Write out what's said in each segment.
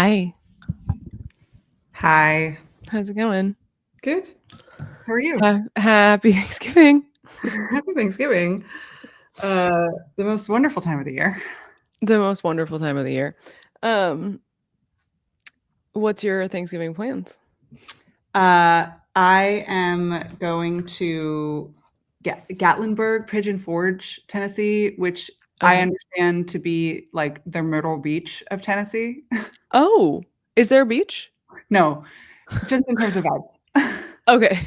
Hi. Hi. How's it going? Good. How are you? Happy Thanksgiving. Happy Thanksgiving. The most wonderful time of the year. The most wonderful time of the year. What's your Thanksgiving plans? I am going to Gatlinburg, Pigeon Forge, Tennessee, which I Okay. understand to be like the Myrtle Beach of Tennessee. Oh, is there a beach? No, just in terms of vibes. Okay.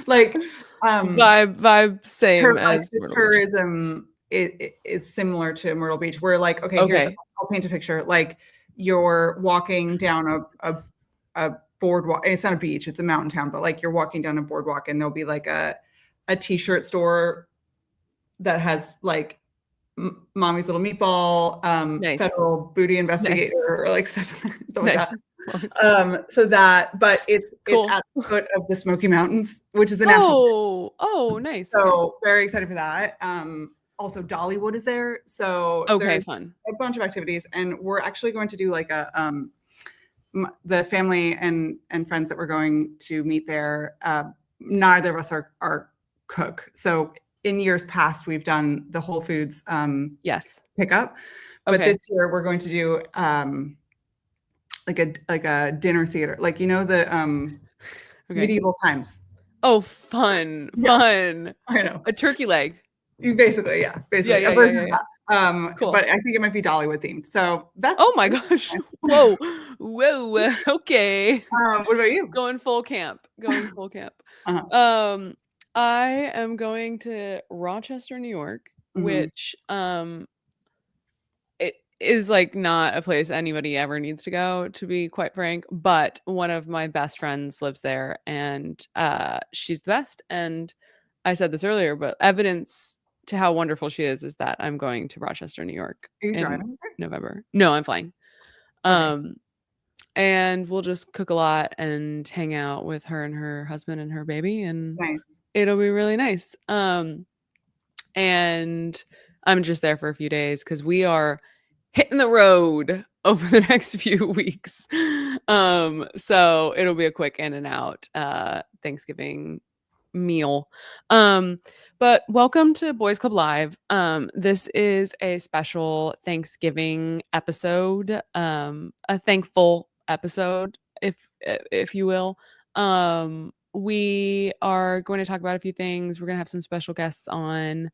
Like, Vibe same like as the Myrtle Beach. tourism is similar to Myrtle Beach, where like, okay, Okay. I'll paint a picture. Like you're walking down a boardwalk. It's not a beach, it's a mountain town, but like you're walking down a boardwalk and there'll be like a t-shirt store that has like Mommy's Little Meatball, Nice. Federal Booty Nice. Investigator, or like stuff like Nice. that. Nice. So that, but it's Cool. at the foot of the Smoky Mountains, which is a national park. Oh, nice. Okay. So very excited for that. Also Dollywood is there. So Okay, there's fun. a bunch of activities, and we're actually going to do like the family and friends that we're going to meet there. Neither of us are cook. So in years past, we've done the Whole Foods Yes. pickup, but Okay. this year we're going to do like a dinner theater, like the Okay. medieval times. Oh, fun. Yeah, Fun. I know. A turkey leg. Basically, Yeah, a yeah, yeah, version yeah, of yeah. that. Cool. But I think it might be Dollywood themed. So that's Oh my gosh. Whoa. Whoa. Okay. what about you? Going full camp. Going full camp. Uh-huh. I am going to Rochester, New York, Mhm. which it is like not a place anybody ever needs to go, to be quite frank, but one of my best friends lives there and she's the best. And I said this earlier, but evidence to how wonderful she is that I'm going to Rochester, New York Are you in driving there? November. No, I'm flying. Okay. Um and we'll just cook a lot and hang out with her and her husband and her baby, and Nice. it'll be really nice. And I'm just there for a few days because we are hitting the road over the next few weeks. So it'll be a quick in and out Thanksgiving meal. But welcome to Boys Club Live. This is a special Thanksgiving episode, a thankful episode, if you will. We are going to talk about a few things. We're going to have some special guests on.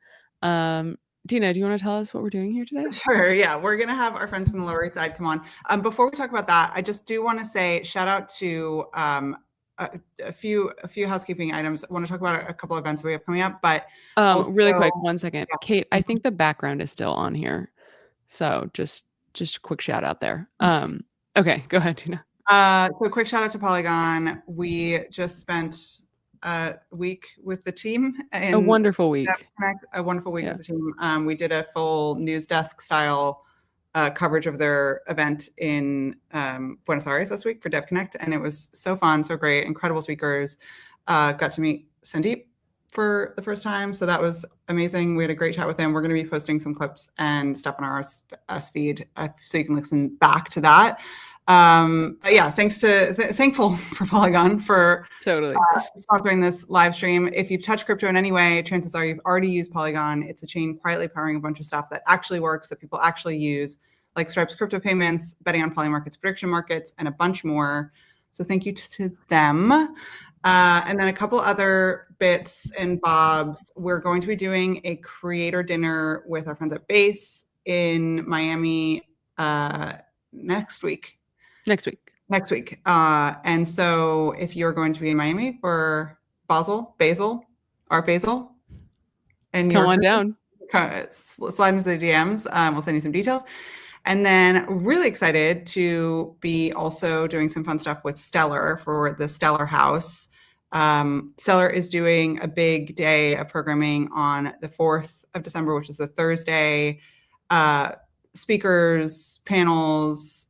Dina, do you want to tell us what we're doing here today? Sure. Yeah, we're gonna have our friends from the Lower East Side come on. Before we talk about that, I just do want to say shout out to a few housekeeping items. I want to talk about a couple of events that we have coming up, but also, Really quick, 1 second. yeah. Kate, I think the background is still on here. So just a quick shout out there. Okay, go ahead, Tina. So quick shout out to Polygon. We just spent a week with the team A wonderful week. A wonderful week with the team. We did a full news desk style coverage of their event in Buenos Aires this week for DevConnect, and it was so fun, so great, incredible speakers. Got to meet Sandeep for the first time, so that was amazing. We had a great chat with him. We're going to be posting some clips and stuff on our RSS feed, so you can listen back to that. But yeah, thankful for Polygon for totally sponsoring this live stream. If you've touched crypto in any way, chances are you've already used Polygon. It's a chain quietly powering a bunch of stuff that actually works, that people actually use, like Stripe's crypto payments, betting on Polymarket's prediction markets, and a bunch more. So thank you to them. And then a couple other bits and bobs. We're going to be doing a creator dinner with our friends at Base in Miami next week. And so if you're going to be in Miami for Basel, and come on down, slide into the DMs. We'll send you some details. And then really excited to be also doing some fun stuff with Stellar for the Stellar House. Stellar is doing a big day of programming on the 4th of December, which is the Thursday. Speakers, panels,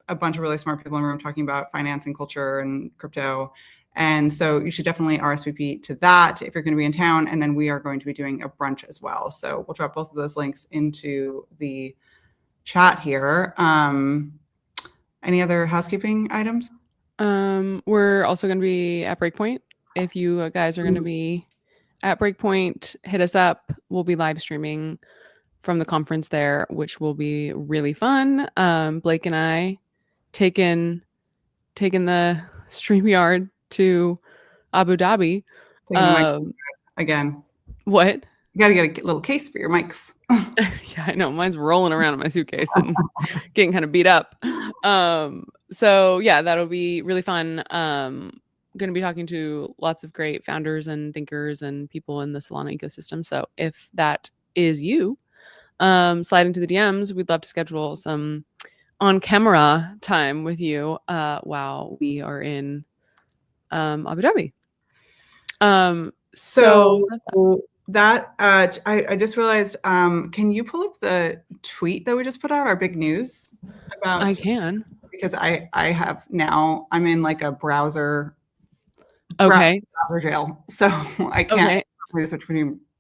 a bunch of really smart people in the room talking about finance and culture and crypto. And so you should definitely RSVP to that if you're going to be in town. And then we are going to be doing a brunch as well. So we'll drop both of those links into the chat here. Any other housekeeping items? We're also going to be at Breakpoint. If you guys are going to be at Breakpoint, hit us up. We'll be live streaming from the conference there, which will be really fun. Blake and I taking the StreamYard to Abu Dhabi. Taking the mic again. What? You got to get a little case for your mics. Yeah, I know. Mine's rolling around in my suitcase and getting kind of beat up. So yeah, that'll be really fun. Going to be talking to lots of great founders and thinkers and people in the Solana ecosystem. So if that is you, slide into the DMs. We'd love to schedule some on-camera time with you while we are in Abu Dhabi. So that I just realized. Can you pull up the tweet that we just put out? Our big news about. I can, because I have now. I'm in like a browser. Okay. Browser jail, so I can't switch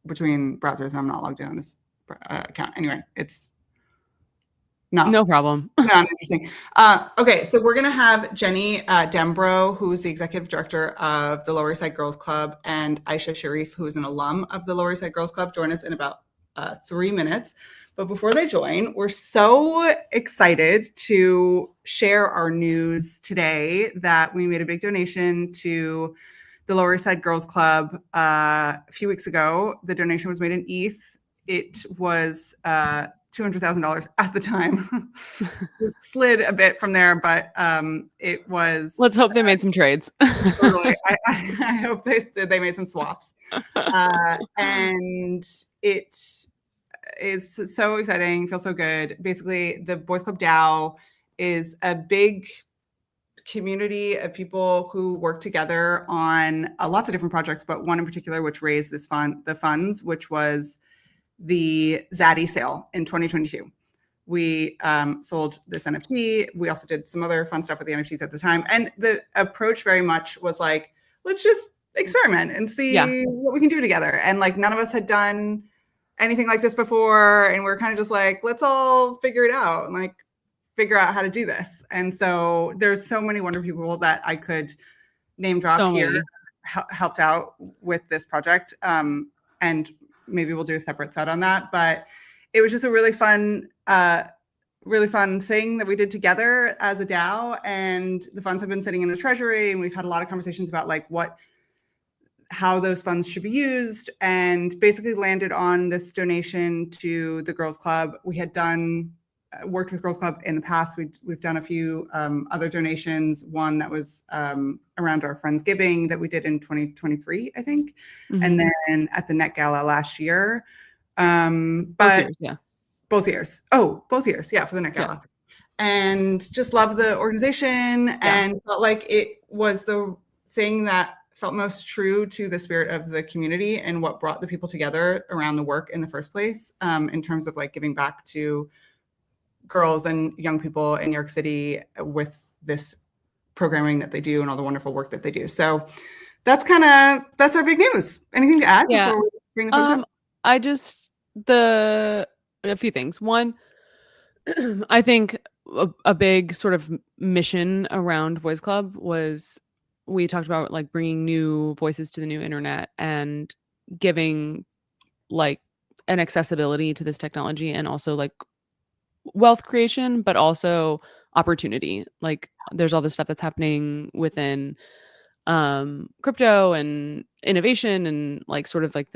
between browsers. And I'm not logged in on this account. Anyway, it's no problem. Not interesting. Okay, so we're gonna have Jenny Dembro, who's the executive director of the Lower East Side Girls Club, and Aisha Sharif, who is an alum of the Lower East Side Girls Club, join us in about 3 minutes. But before they join, we're so excited to share our news today that we made a big donation to the Lower East Side Girls Club a few weeks ago. The donation was made in ETH. It was $200,000 at the time. It slid a bit from there, but it was. Let's hope they made some trades. Totally. I hope they made some swaps. And it is so exciting, feels so good. Basically, the Boys Club DAO is a big community of people who work together on lots of different projects, but one in particular which raised the funds, which was the Zaddy sale in 2022. We sold this NFT. We also did some other fun stuff with the NFTs at the time. And the approach very much was like, let's just experiment and see what we can do together. And like none of us had done anything like this before. And we're kind of just like, let's all figure it out and like figure out how to do this. And so there's so many wonderful people that I could name drop here helped out with this project. And maybe we'll do a separate thread on that, but it was just a really fun thing that we did together as a DAO, and the funds have been sitting in the treasury, and we've had a lot of conversations about like how those funds should be used, and basically landed on this donation to the Girls Club. We had worked with Girls Club in the past. We've done a few other donations. One that was around our Friendsgiving that we did in 2023, I think. Mm-hmm. And then at the Net Gala last year. Both years. Yeah, for the Net Gala. Yeah. And just love the organization and felt like it was the thing that felt most true to the spirit of the community and what brought the people together around the work in the first place, in terms of like giving back to girls and young people in New York City with this programming that they do and all the wonderful work that they do. So that's our big news. Anything to add before we bring the folks up? A few things. One, I think a big sort of mission around Boys Club was, we talked about like bringing new voices to the new internet and giving like an accessibility to this technology, and also like wealth creation, but also opportunity. Like there's all this stuff that's happening within crypto and innovation and like sort of like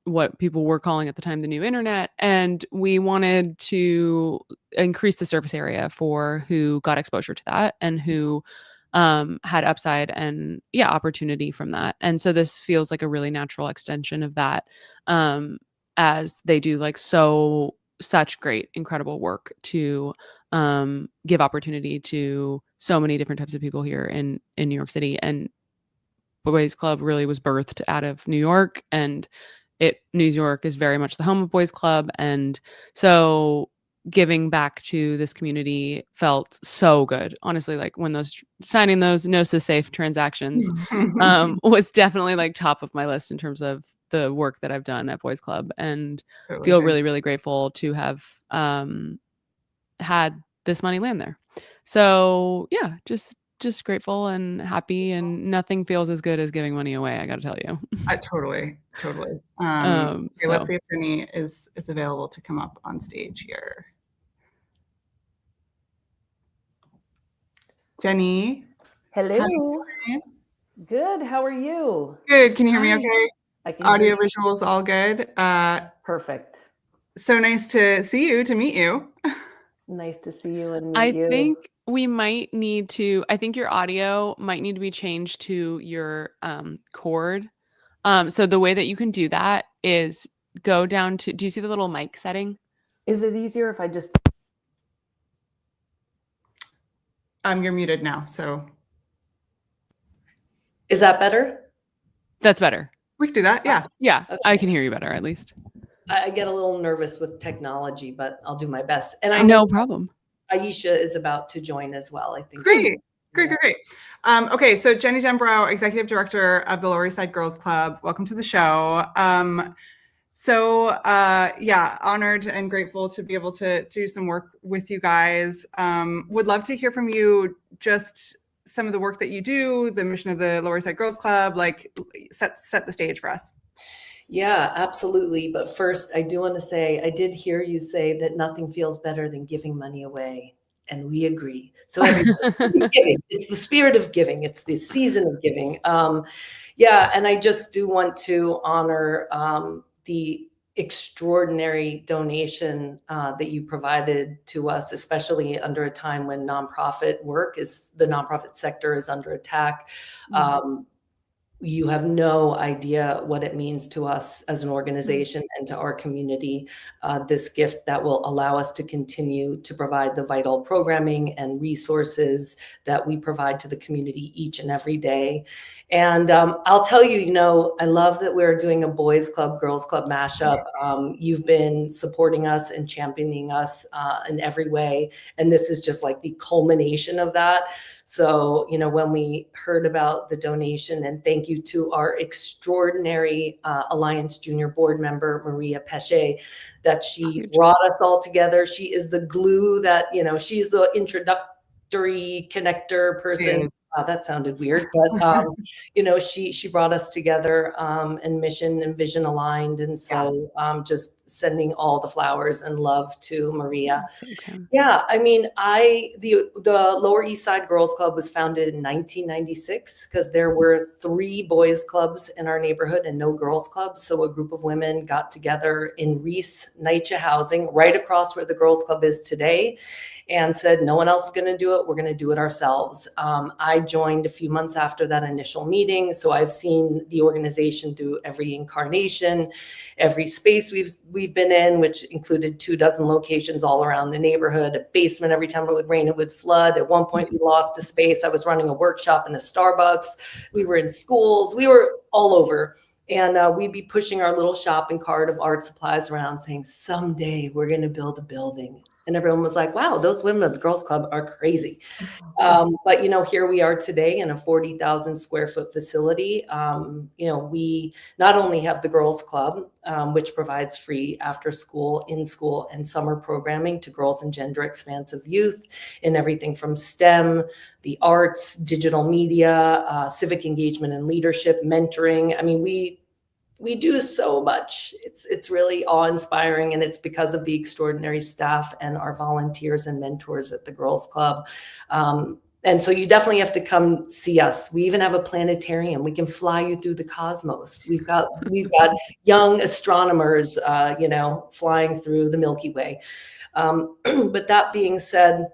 what people were calling at the time the new internet, and we wanted to increase the surface area for who got exposure to that and who had upside and opportunity from that. And so this feels like a really natural extension of that, as they do like such great, incredible work to give opportunity to so many different types of people here in New York City. And Boys Club really was birthed out of New York, and New York is very much the home of Boys Club. And so giving back to this community felt so good. Honestly, like when signing those Gnosis Safe transactions was definitely like top of my list in terms of the work that I've done at Boys Club, and feel really, really grateful to have had this money land there. So yeah, just grateful and happy, and nothing feels as good as giving money away, I gotta tell you. Totally, totally. Okay, let's So see if Jenny is available to come up on stage here. Jenny, how are you Hello. doing? Good. How are you? Good. Can you hear me hi. okay? I can Audio, hear you. visuals, all good. Perfect. So nice to see you, to meet you. Nice to see you and meet I you. think we might need to I think your audio might need to be changed to your cord. So the way that you can do that is go down to, do you see the little mic setting? Is it easier if I just You're muted now, so Is that better? That's better. we can do that. Yeah. Yeah, I Okay. can hear you better at least. I get a little nervous with technology, but I'll do my best. And I No know problem. Aisha is about to join as well. I think. Great. Great, Yeah. great, great. Okay, so Jenny Jembrow, Executive Director of the Lower East Side Girls Club. Welcome to the show. Yeah, honored and grateful to be able to do some work with you guys. Would love to hear from you, just some of the work that you do, the mission of the Lower East Side Girls Club, like set the stage for us. Yeah, absolutely. But first, I do want to say I did hear you say that nothing feels better than giving money away. And we agree. So everybody, giving. It's the spirit of giving. It's the season of giving. Yeah, and I just do want to honor the extraordinary donation that you provided to us, especially under a time when nonprofit work is the nonprofit sector is under attack. You have no idea what it means to us as an organization and to our community, this gift that will allow us to continue to provide the vital programming and resources that we provide to the community each and every day. And I'll tell you, I love that we're doing a boys club, girls club mashup. You've been supporting us and championing us in every way. And this is just like the culmination of that. So, when we heard about the donation, and thank you to our extraordinary Alliance Junior board member, Maria Peche, that she brought us all together. She is the glue that, she's the introductory connector person. That sounded weird, but she brought us together and mission and vision aligned. And so just sending all the flowers and love to Maria. Okay. Yeah, I mean, the Lower East Side Girls Club was founded in 1996 because there were 3 boys clubs in our neighborhood and no girls clubs. So a group of women got together in Reese NYCHA housing right across where the girls club is today, and said, no one else is going to do it. We're going to do it ourselves. I joined a few months after that initial meeting. So I've seen the organization through every incarnation, every space we've been in, which included 24 locations all around the neighborhood, a basement. Every time it would rain, it would flood. At one point, we lost a space. I was running a workshop in a Starbucks. We were in schools. We were all over. And we'd be pushing our little shopping cart of art supplies around saying, someday we're going to build a building. And everyone was like, wow, those women at the girls club are crazy. But, here we are today in a 40,000 square foot facility. We not only have the girls club, which provides free after school, in school, and summer programming to girls and gender expansive youth in everything from STEM, the arts, digital media, civic engagement and leadership, mentoring. I mean, we do so much. It's really awe-inspiring, and it's because of the extraordinary staff and our volunteers and mentors at the Girls Club. And so you definitely have to come see us. We even have a planetarium. We can fly you through the cosmos. We've got young astronomers, flying through the Milky Way. But that being said,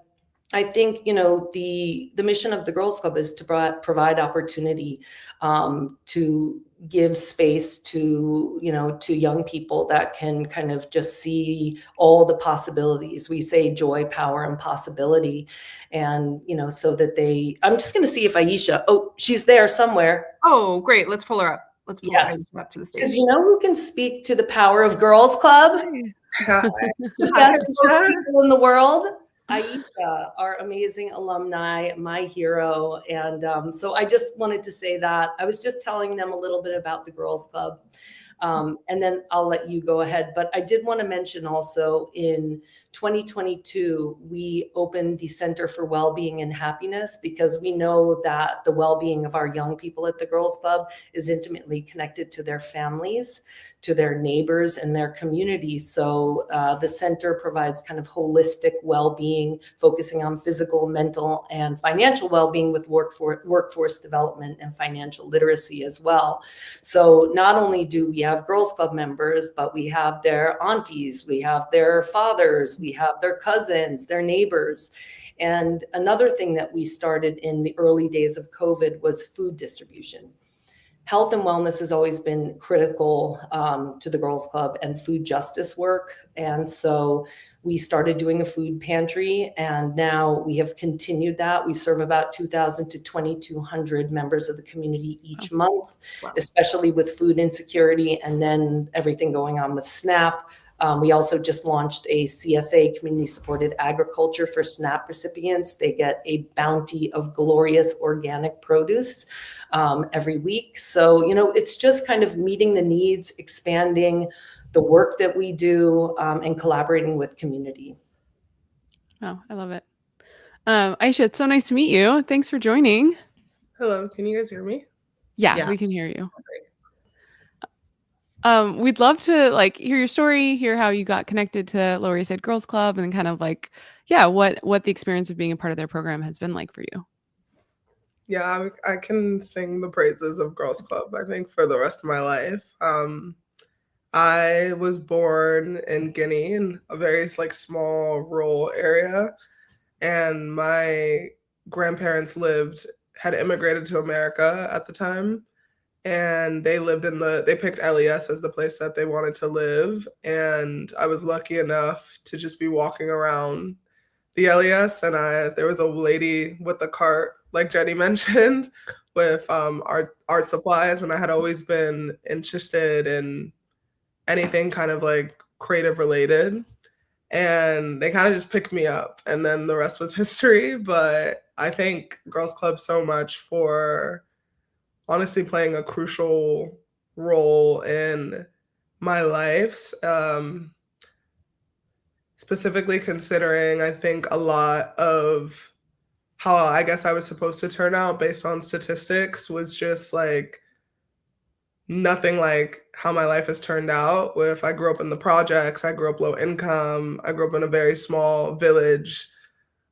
I think, the mission of the Girls Club is to provide opportunity to give space to young people that can kind of just see all the possibilities. We say joy, power, and possibility. And, so that I'm just going to see if Aisha, she's there somewhere. Oh, great. Let's pull her up. Let's pull her up to the stage. Because who can speak to the power of Girls Club? The best people in the world. Aisha, our amazing alumni, my hero. And so I just wanted to say that. I was just telling them a little bit about the Girls Club. And then I'll let you go ahead. But I did want to mention also in 2022, we opened the Center for Wellbeing and Happiness because we know that the well-being of our young people at the Girls Club is intimately connected to their families, to their neighbors and their communities. So the center provides kind of holistic well-being, focusing on physical, mental, and financial well-being with workforce development and financial literacy as well. So not only do we have Girls Club members, but we have their aunties, we have their fathers, we have their cousins, their neighbors. And another thing that we started in the early days of COVID was food distribution. Health and wellness has always been critical to the Girls Club and food justice work. And so we started doing a food pantry, and now we have continued that. We serve about 2,000 to 2,200 members of the community each month, especially with food insecurity and then everything going on with SNAP. We also just launched a CSA, Community Supported Agriculture, for SNAP recipients. They get a bounty of glorious organic produce every week. So, it's just kind of meeting the needs, expanding the work that we do, and collaborating with community. Oh, I love it. Aisha, it's so nice to meet you. Thanks for joining. Hello, can you guys hear me? Yeah. We can hear you. We'd love to hear your story, hear how you got connected to Lower East Side Girls Club, and kind of what the experience of being a part of their program has been like for you. Yeah, I can sing the praises of Girls Club, I think, for the rest of my life. I was born in Guinea, in a very small rural area, and my grandparents had immigrated to America at the time, and they picked LES as the place that they wanted to live. And I was lucky enough to just be walking around the LES, and there was a lady with a cart, like Jenny mentioned, with art supplies, and I had always been interested in anything kind of creative related, and they kind of just picked me up, and then the rest was history. But I thank Girls Club so much for honestly playing a crucial role in my life, specifically considering I think a lot of how I guess I was supposed to turn out based on statistics was just nothing like how my life has turned out. If I grew up in the projects, I grew up low income, I grew up in a very small village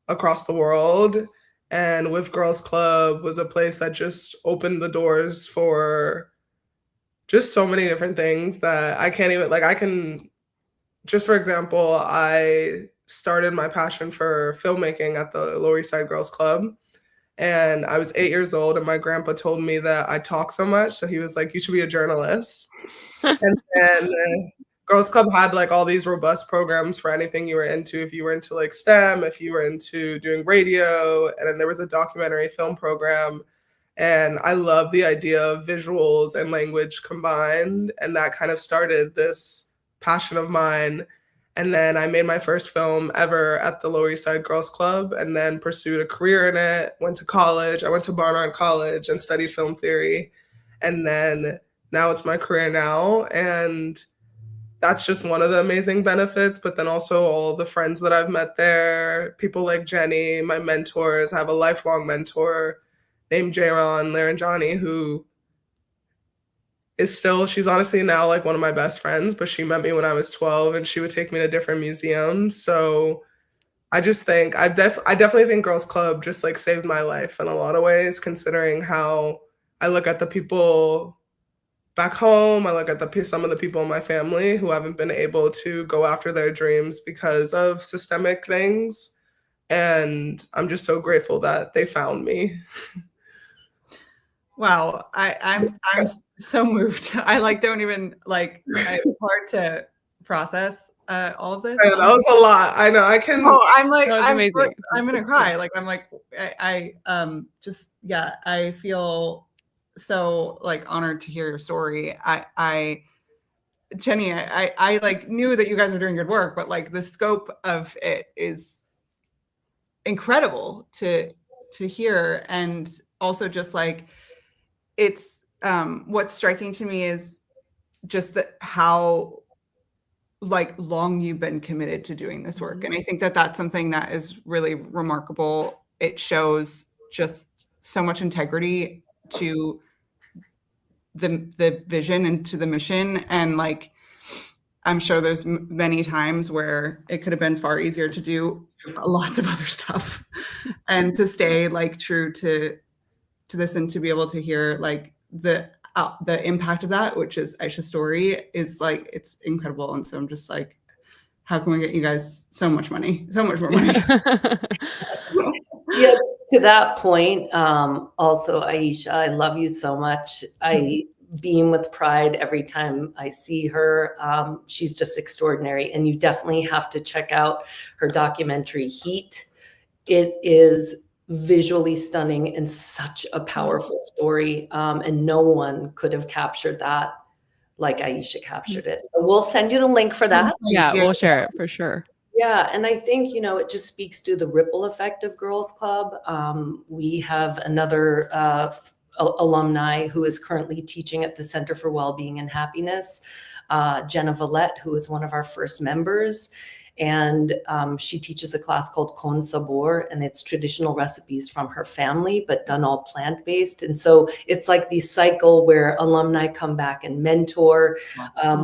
across the world. And with Girls Club was a place that just opened the doors for just so many different things that I can't even, just for example, I started my passion for filmmaking at the Lower East Side Girls Club. And I was 8 years old, and my grandpa told me that I talk so much. So he was like, you should be a journalist. And then Girls Club had all these robust programs for anything you were into. If you were into STEM, if you were into doing radio, and then there was a documentary film program. And I love the idea of visuals and language combined. And that kind of started this passion of mine. And then I made my first film ever at the Lower East Side Girls Club, and then pursued a career in it, went to college. I went to Barnard College and studied film theory. And then now it's my career now. And that's just one of the amazing benefits. But then also all the friends that I've met there, people like Jenny, my mentors. I have a lifelong mentor named Jayron Laranjani, who she's honestly now one of my best friends, but she met me when I was 12, and she would take me to different museums. So I just think I definitely think Girls Club just saved my life in a lot of ways, considering how I look at the people back home. I look at some of the people in my family who haven't been able to go after their dreams because of systemic things. And I'm just so grateful that they found me. Wow, I'm so moved. I don't even it's hard to process all of this. I know, that was a lot. I know I can. Oh, I'm amazing. I'm gonna cry. I feel so honored to hear your story. Jenny, I knew that you guys were doing good work, but the scope of it is incredible to hear, and also just it's what's striking to me is just how like long you've been committed to doing this work. And I think that that's something that is really remarkable. It shows just so much integrity to the vision and to the mission. And like, I'm sure there's many times where it could have been far easier to do lots of other stuff and to stay like true to this and to be able to hear like the impact of that, which is Aisha's story, is like, it's incredible. And so I'm just like, how can we get you guys so much more money? Yeah, to that point, also, Aisha, I love you so much. I beam with pride every time I see her. She's just extraordinary. And you definitely have to check out her documentary, Heat. It is visually stunning and such a powerful story. And no one could have captured that like Aisha captured it. So we'll send you the link for that. Yeah, we'll share it for sure. Yeah, and I think, it just speaks to the ripple effect of Girls Club. We have another alumni who is currently teaching at the Center for Wellbeing and Happiness, Jenna Valette, who is one of our first members. And she teaches a class called Con Sabor, and it's traditional recipes from her family, but done all plant-based. And so it's like the cycle where alumni come back and mentor.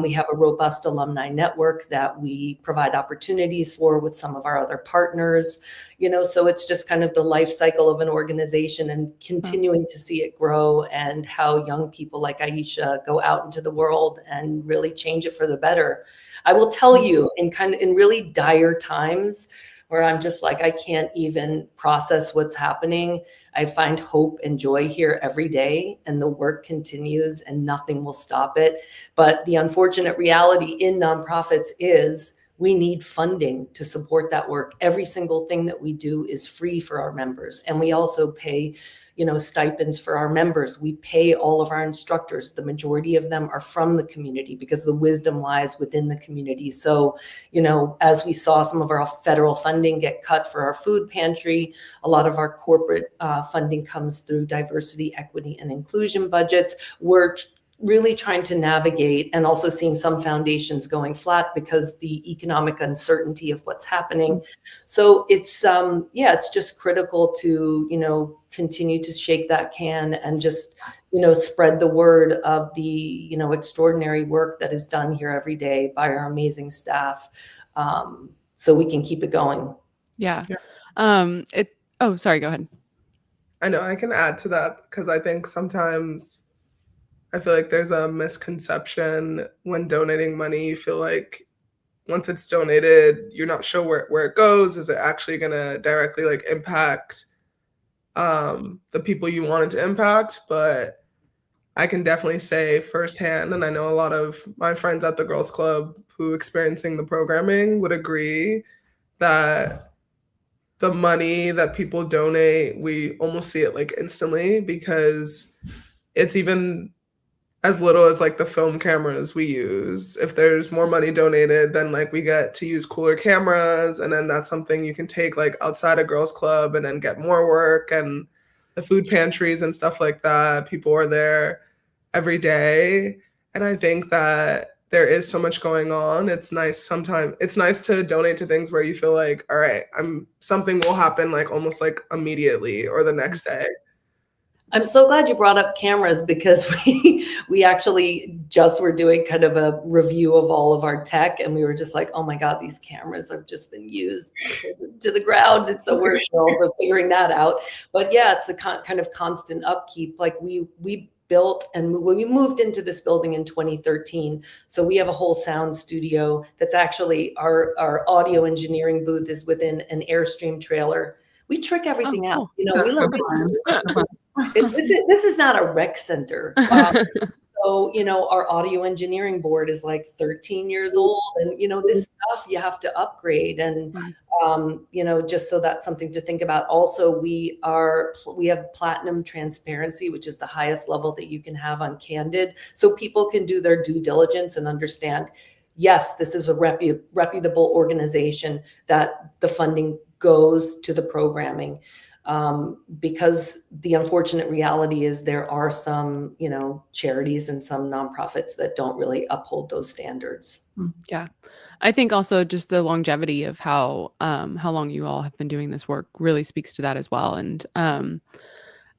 We have a robust alumni network that we provide opportunities for with some of our other partners. So it's just kind of the life cycle of an organization and continuing to see it grow, and how young people like Aisha go out into the world and really change it for the better. I will tell you, in really dire times where I'm just like, I can't even process what's happening, I find hope and joy here every day, and the work continues and nothing will stop it. But the unfortunate reality in nonprofits is we need funding to support that work. Every single thing that we do is free for our members. And we also pay, stipends for our members. We pay all of our instructors. The majority of them are from the community because the wisdom lies within the community. So, as we saw some of our federal funding get cut for our food pantry, a lot of our corporate funding comes through diversity, equity, and inclusion budgets. We're really trying to navigate, and also seeing some foundations going flat because the economic uncertainty of what's happening. So it's it's just critical to continue to shake that can and just spread the word of the extraordinary work that is done here every day by our amazing staff, so we can keep it going. Yeah. Sorry, go ahead. I know I can add to that, because I think sometimes I feel like there's a misconception when donating money. You feel like once it's donated, you're not sure where it goes. Is it actually going to directly like impact the people you wanted to impact? But I can definitely say firsthand, and I know a lot of my friends at the Girls Club who experiencing the programming would agree, that the money that people donate, we almost see it like instantly, because it's even as little as like the film cameras we use. If there's more money donated, then like we get to use cooler cameras, and then that's something you can take like outside a Girls Club and then get more work. And the food pantries and stuff like that, people are there every day. And I think that there is so much going on. It's nice to donate to things where you feel like, all right, something will happen like almost like immediately or the next day. I'm so glad you brought up cameras, because we actually just were doing kind of a review of all of our tech, and we were just like, oh my God, these cameras have just been used to the ground. And so we're also figuring that out. But yeah, it's a kind of constant upkeep. Like we built, and when we moved into this building in 2013, so we have a whole sound studio that's actually our audio engineering booth is within an Airstream trailer. We trick everything out. We love it. This is not a rec center. So, our audio engineering board is like 13 years old, and, this stuff you have to upgrade. And, just so that's something to think about. Also, we have platinum transparency, which is the highest level that you can have on Candid. So people can do their due diligence and understand, yes, this is a reputable organization, that the funding goes to the programming. because the unfortunate reality is there are some, charities and some nonprofits that don't really uphold those standards. Yeah. I think also just the longevity of how long you all have been doing this work really speaks to that as well. And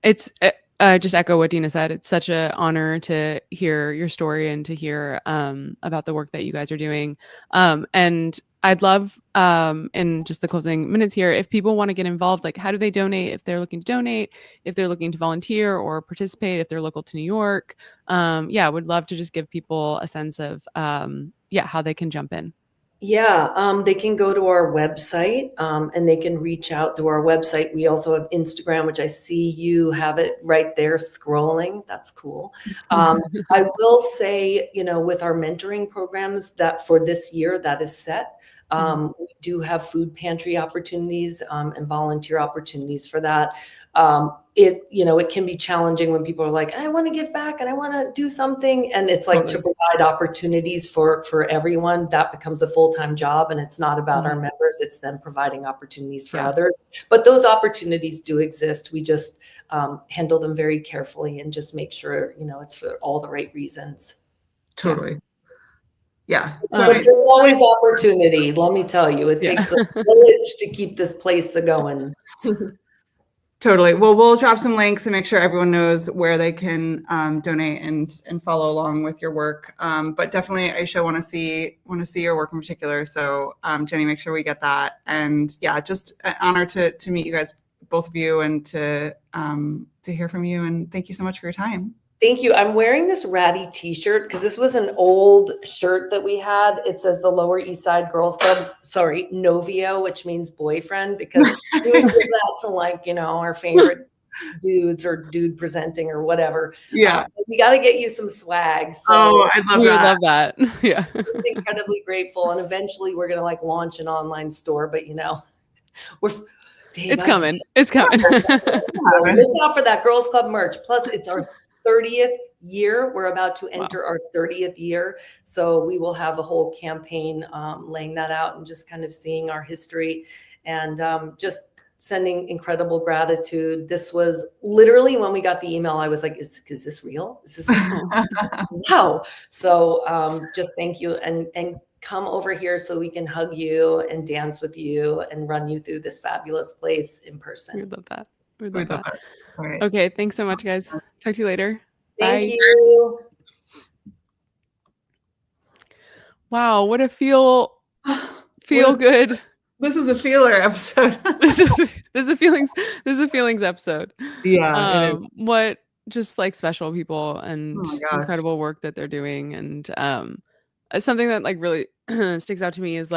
it's just echo what Dina said. It's such an honor to hear your story and to hear about the work that you guys are doing. And I'd love, in just the closing minutes here, if people want to get involved, like how do they donate? If they're looking to donate, if they're looking to volunteer or participate, if they're local to New York, would love to just give people a sense of, how they can jump in. Yeah, they can go to our website and they can reach out through our website. We also have Instagram, which I see you have it right there scrolling. That's cool. I will say, with our mentoring programs that for this year that is set, we do have food pantry opportunities and volunteer opportunities for that. It can be challenging when people are like, I want to give back and I want to do something. And it's like to provide opportunities for everyone, that becomes a full-time job. And it's not about our members, it's them providing opportunities for others. But those opportunities do exist. We just handle them very carefully and just make sure, it's for all the right reasons. Totally. Yeah. But there's always opportunity. Let me tell you, it takes a village to keep this place going. Totally. Well, we'll drop some links and make sure everyone knows where they can donate and follow along with your work. But definitely, Aisha, want to see your work in particular. So, Jenny, make sure we get that. And yeah, just an honor to meet you guys, both of you, and to hear from you. And thank you so much for your time. Thank you. I'm wearing this ratty t-shirt because this was an old shirt that we had. It says the Lower East Side Girls Club, Novio, which means boyfriend, because we would give that to our favorite dudes or dude presenting or whatever. Yeah. We got to get you some swag. So I'd love that. We would love that. Yeah. Just incredibly grateful. And eventually we're going to launch an online store, but it's coming. It's coming. Look out for that Girls Club merch. Plus it's our 30th year. We're about to enter our 30th year. So we will have a whole campaign laying that out and just kind of seeing our history and just sending incredible gratitude. This was literally when we got the email, I was like, is this real? Is this wow. So just thank you and come over here so we can hug you and dance with you and run you through this fabulous place in person. We love that. We'd love that. All right. Okay, thanks so much, guys. Talk to you later. Thank Bye. you. Wow, what a feel good. This is a feeler episode. this is a feelings episode. Yeah. What just special people and incredible work that they're doing. And something that really sticks out to me is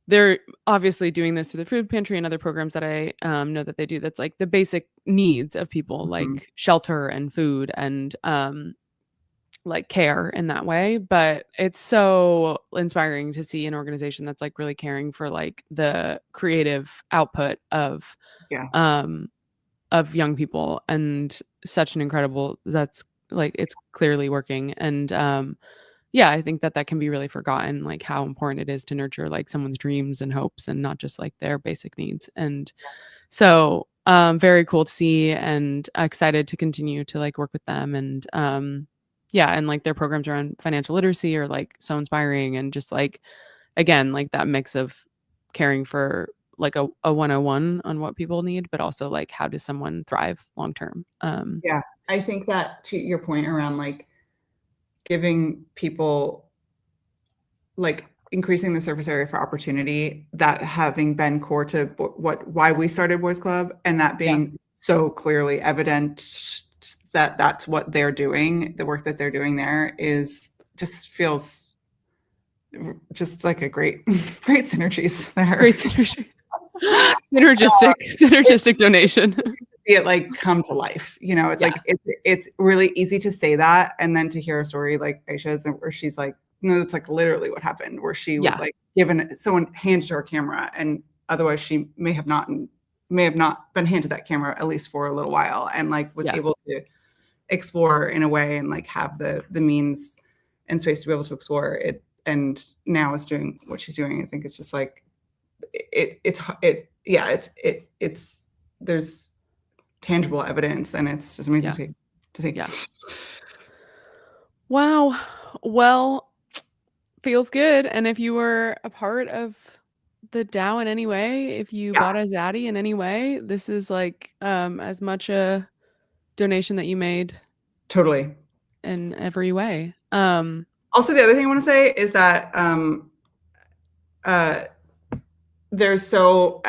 they're obviously doing this through the food pantry and other programs that I know that they do. That's the basic needs of people, like shelter and food and care in that way. But it's so inspiring to see an organization that's really caring for the creative output of young people, and such an incredible, that's it's clearly working. And I think that can be really forgotten, how important it is to nurture someone's dreams and hopes and not just their basic needs. And so very cool to see, and excited to continue to work with them. And and their programs around financial literacy are so inspiring, and just again, that mix of caring for a 101 on what people need, but also how does someone thrive long term. I think that to your point around giving people increasing the surface area for opportunity, that having been core to why we started Boys Club, and that being so clearly evident that that's what they're doing, the work that they're doing there feels just a great synergies there. Great synergy. Synergistic donation. See it come to life, it's it's really easy to say that, and then to hear a story like Aisha's where she's no, it's literally what happened, where she was given, someone handed her a camera, and otherwise she may have not been handed that camera, at least for a little while, and was able to explore in a way and have the means and space to be able to explore it, and now is doing what she's doing. I think it's just it's there's tangible evidence, and it's just amazing Yeah. to see. Yeah. Wow. Well, feels good. And if you were a part of the DAO in any way, if you Yeah. bought a Zaddy in any way, this is like as much a donation that you made Totally. in every way. Also, the other thing I want to say is that there's so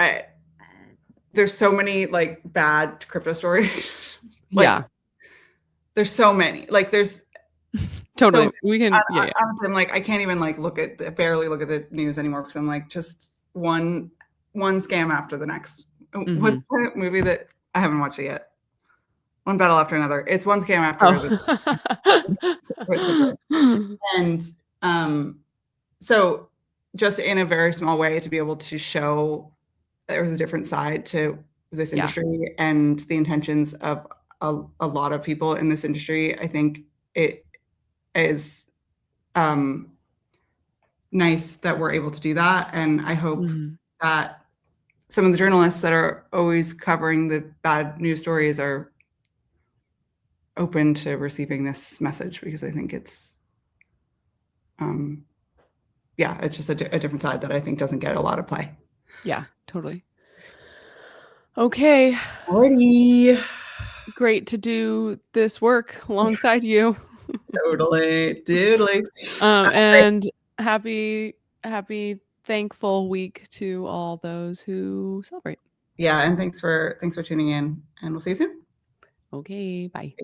many like bad crypto stories. Like, yeah, there's so many. Like, there's totally. so We can. Yeah. honestly, I'm like, I can't even like barely look at the news anymore because I'm like, just one scam after the next. Mhm. What's the movie that I haven't watched it yet? One battle after another. It's one scam after Oh. and so just in a very small way to be able to show there was a different side to this Yeah. industry and the intentions of a lot of people in this industry, I think it is nice that we're able to do that. And I hope Mhm. that some of the journalists that are always covering the bad news stories are open to receiving this message, because I think it's it's just a different side that I think doesn't get a lot of play. Yeah, totally. Okay. Alrighty. Great to do this work alongside you. Totally. Doodly. And happy, thankful week to all those who celebrate. Yeah, and thanks for tuning in, and we'll see you soon. Okay, bye.